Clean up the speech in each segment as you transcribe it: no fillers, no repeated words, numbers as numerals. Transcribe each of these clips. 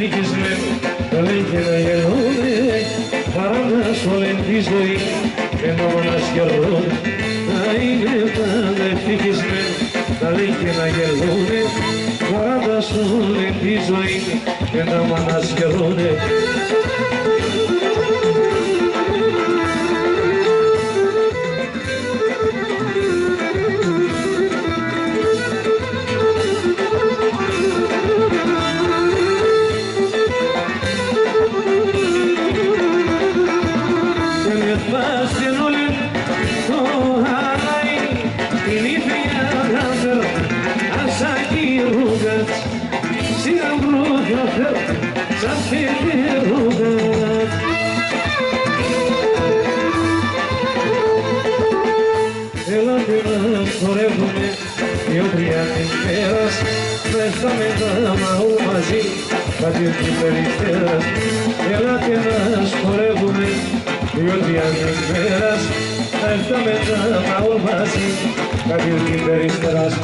ευτυχισμένοι, τα λέει και να γελούνε, παρά να σου λένε τη ζωή, ενώ μονασκερούν, να είναι πάντα ευτυχισμένοι, τα λέει και να γελούνε, παρά να σου λένε τη ζωή, ενώ μονασκερούν. Κάτι την περιστέρας, έλατε να σχορεύουμε, διότι αν την πέρας, θα έρθαμε τα μαούλ μαζί, κάτι την περιστέρας.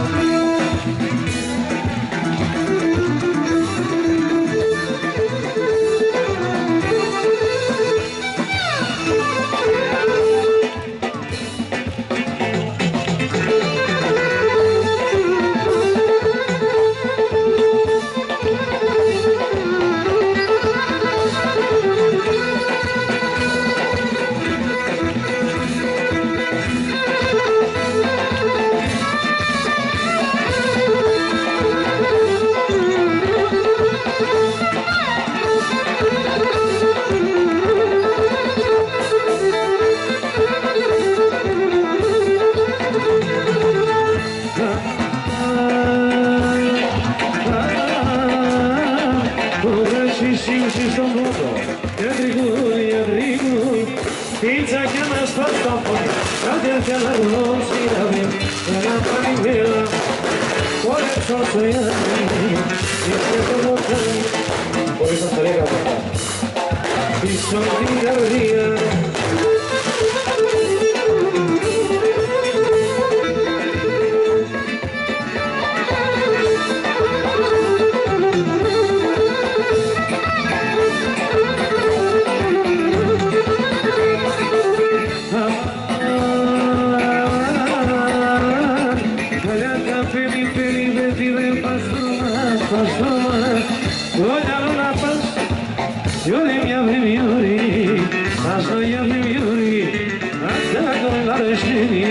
Hasta con la destiny,